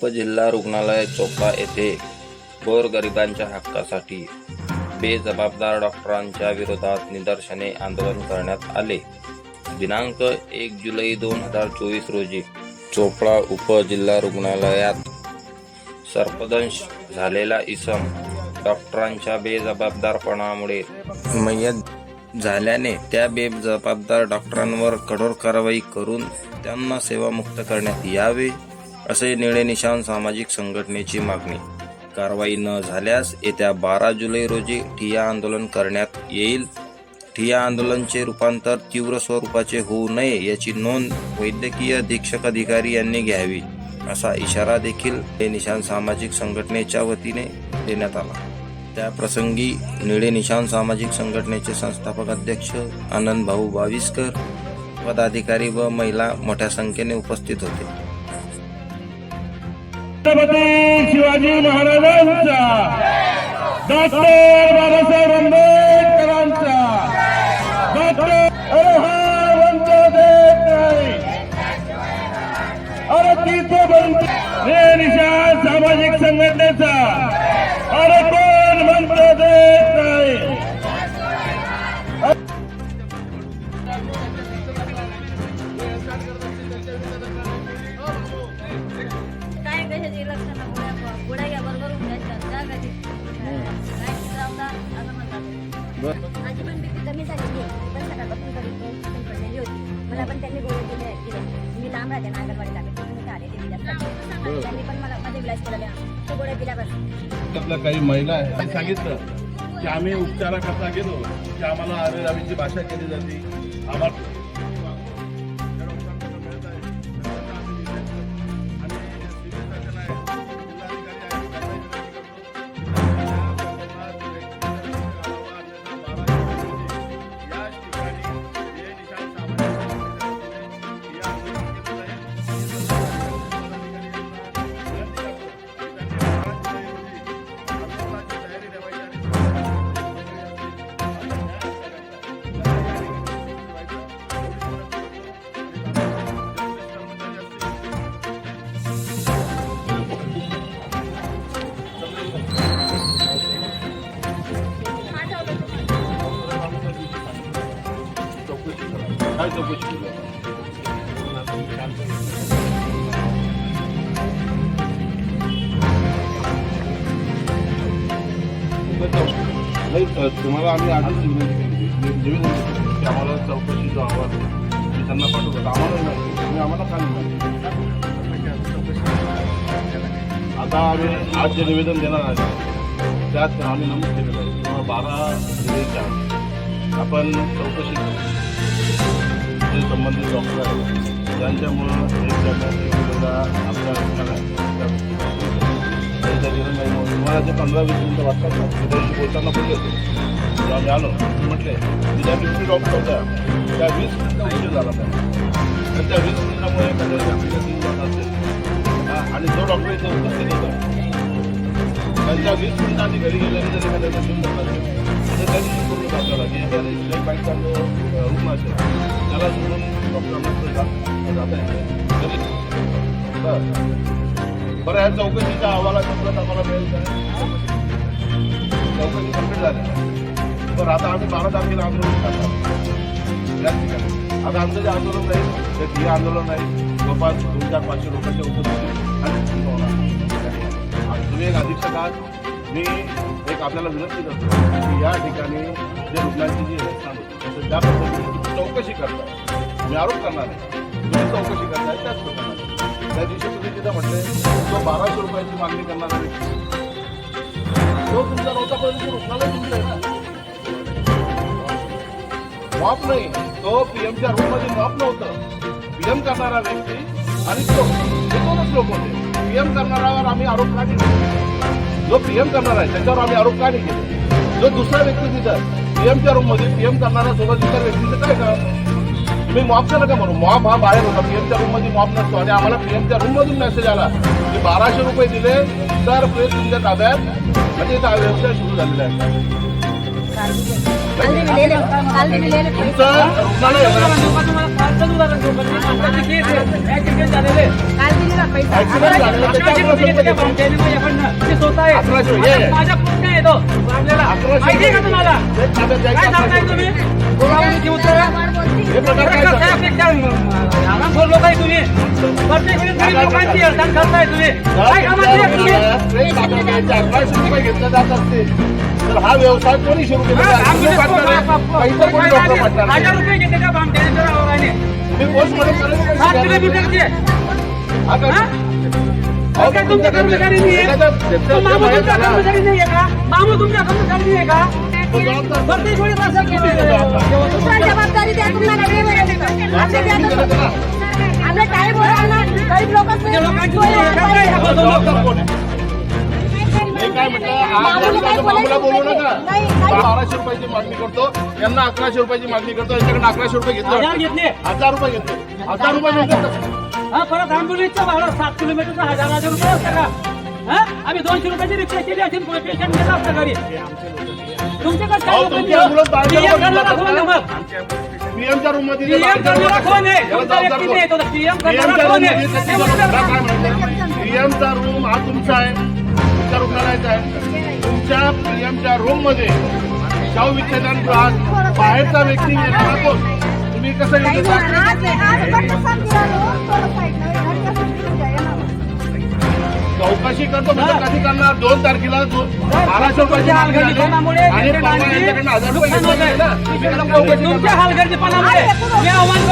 उपजिल्हा रुग्णालय चोपडा येथे गोरगरिबांच्या हक्कासाठी बेजबाबदार डॉक्टरांच्या विरोधात निदर्शने आंदोलन करण्यात आले. दिनांक 1 जुलै 2024 रोजी चोपडा उपजिल्हा रुग्णालयात सर्पदंश झालेला इसम डॉक्टरांच्या बेजबाबदारपणामुळे मयत झाल्याने त्या बेजबाबदार डॉक्टरांवर कठोर कारवाई करून त्यांना सेवामुक्त करण्यात यावे असे निळे निशाण सामाजिक संघटनेची मागणी. कारवाई न झाल्यास येत्या 12 जुलै रोजी ठिय्या आंदोलन करण्यात येईल. ठिय्या आंदोलनाचे रूपांतर तीव्र स्वरूपाचे होऊ नये याची नोंद वैद्यकीय अधीक्षक अधिकारी यांनी घ्यावी असा इशारा देखील निळे निशाण सामाजिक संघटनेच्या वतीने देण्यात आला. त्या प्रसंगी निळे निशाण सामाजिक संघटनेचे संस्थापक अध्यक्ष आनंद भाऊ बाविस्कर, पदाधिकारी व महिला मोठ्या संख्येने उपस्थित होते. छत्रपती शिवाजी महाराजांचा, डॉक्टर बाबासाहेब आंबेडकरांचा, डॉक्टर निळे निशाण सामाजिक संघटनेचा अरे कोण म्हणतो देत नाही. माझी पण बीपी कमी झालेली आहे. पण सकाळपासून पडलेली होती. मला पण त्यांनी गोळ्या दिले. मी लांब राहते ना अंगणवाडीला. मी आले ते दिल्या. त्यांनी पण मला मध्ये इलाज केला. ते गोळ्या दिल्यापासून आपल्या काही महिला आहे सांगितलं की आम्ही उपचाराकरता गेलो की आम्हाला अरेरावीची भाषा केली जाते. आम्हाला काय चौकशी केली नाही. तुम्हाला आम्ही आधीच निवेदन केली की आम्हाला चौकशीचा अहवाल मी त्यांना पाठवतो. आम्हाला नाही तुम्ही आम्हाला का नाही. आता आम्ही आज जे निवेदन देणार आहे त्यात आम्ही नमूद केलेलं आहे किंवा 12 जुलैच्या आपण चौकशी करू. जे संबंधित डॉक्टर आहेत त्यांच्यामुळं एक जगात आपल्या त्यांच्या निर्णय तुम्हाला जे 15-20 मिनिटं वाटतात ना ते त्यांची बोलताना बोलले होते. जेव्हा आम्ही आलो म्हटले की ज्या 20 डॉक्टर होत्या त्या 20 मिनिटं उशीर झाला पाहिजे. तर त्या 20 मिनिटामुळे एखाद्या आपल्याला 3 तास असेल आणि जो डॉक्टर इथे उपस्थित होता त्यांच्या 20 मिनिटांनी घरी गेल्याने जर एखाद्याचा 3 तास असेल तर त्या दिवशी पूर्ण आपल्याला की एखाद्या इलेक्ट्रिक बाईकचा जो रुग्ण असेल त्याला सोडून डॉक्टरांना जाता येते. बरं ह्या चौकशीच्या अहवालाच्या प्रत आम्हाला मिळेल काय? चौकशी कंप्लीट झाली. बरं आता आम्ही 12 तारखेला आंदोलन करणार याच ठिकाणी. आता आमचं जे आंदोलन राहील ते ठिय्या आंदोलन राहील. जवळपास 200-500 लोकांच्या उपस्थितीत आणि तुम्ही एक अधीक्षक आहात. मी एक आपल्याला विनंती करतो की या ठिकाणी जे रुग्णांची जी हेळसांड होती त्या पद्धतीने चौकशी करता. मी आरोप करणार आहे. तुम्ही चौकशी करताय त्याच प्रकारे त्या दिवशी तुम्ही तिथं म्हटले जो 1200 रुपयाची मागणी करणारा व्यक्ती तो तुमचा नव्हता. परंतु रुग्णालय तुमचं आहे ना. मॉप नाही तो पीएमच्या रूममध्ये मॉप नव्हतं. पीएम करणारा व्यक्ती आणि तो दोनच लोक होते. पीएम करणाऱ्यावर आम्ही आरोप का नाही केले. जो पीएम करणार आहे त्याच्यावर आम्ही आरोप का नाही केले. जो दुसरा व्यक्ती तिथं पीएमच्या रूममध्ये पीएम करणारा सोबत इतर व्यक्तीचं काय काम. तुम्ही मॉपचं नका म्हणू. मॉप हा बाहेर होता. पीएमच्या रूममध्ये मॉप नसतो. आणि आम्हाला पीएमच्या रूममधून मेसेज आला की 1200 रुपये दिले तर प्लेस तुमच्या ताब्यात म्हणजे इथं व्यवसाय सुरू झालेला आहे. काल भी ले ले तुमचं रुग्णालय आहे ना? ऍक्सिडेंट झालेला त्याच्या अकराशे रुपये घेतो. 1100 हे. 1100 माहिती आहे का तुम्हाला? ते खात्यात द्यायचं काय सांगताय 1100. तुम्ही? कोणावरती उतरा? हे प्रकार काय कसं आहे चालतात? आपले आरामखोर लोक आहे तुम्ही. प्रत्येक वेळी गरीब लोकांची अडचण करताय तुम्ही. काय कामाची आहे तुम्ही? ट्रेन खात्यात द्यायचे 1100 रुपये घेतले जात असते तर हा व्यवसाय कोणी सुरू केला? तुम्ही पार्टनर आहे. पैसे कोणी डॉक्टर पार्टनर आहे? 1000 रुपये घेते का बामट्याने जरा वराने? तुम्ही पोस्टमध्ये करायचं 7 पैसे किलोमीटरची आहे. हा का? हा? अहो, काय तुमच्या कर्मचारी नाही आहे? तो मामू तुमच्या कर्मचारी नाही आहे का? मामू तुमच्या कर्मचारी नाही आहे का? प्रत्येक वेळी असं तुम्ही जबाबदारी द्या तुम्हाला आपलं टाईम होणार ना गरीब त्या लोकांची सोय आहे का? काय दाखवतो लोक? हे काय म्हटलं मामूला बोलू नका. 1200 रुपयाची मागणी करतो, यांना 1100 रुपयाची मागणी करतो, यांच्याकडे 1100 रुपये घेतले 1000 वाटतं. घेतले. 1000 रुपये घेतले. 1000 रुपये घेतले. हा परत ॲम्ब्युलन्सचं भाडं 7 किलोमीटरचं 1000 रुपये असतं का? हा आम्ही 200 रुपयाची रिक्षा केली असेल पेशंट गेला असता घरी. तुमच्याकडे काय अहो, लोकं तुमची नाही. ambulance बाहेर PM जाऊन करणारा बसला कोण आहे मग? पीएमच्या रूम मध्ये PM करणारा कोण आहे? कोणता व्यक्ती नाही, तो PM करणारा कोण आहे? ते म्हणतात. पीएमचा रूम हा तुमचा आहे, तुमच्या रुग्णालयाचा आहे. तुमच्या पीएमच्या रूम मध्ये शव विच्छेदन गृहात बाहेरचा व्यक्ती येणार कोण? तुम्ही कसं घेता? चौकशी करतो म्हणजे कधी करणार? 2 तारखेला 1200 रुपयाची मागणी झाली आणि परवा यांच्याकडनं 1000 रुपये घेतले ना. तुम्ही त्याला चौकशी तुमच्या करणार. हलगर्जीपणामुळे मी आव्हान करतो.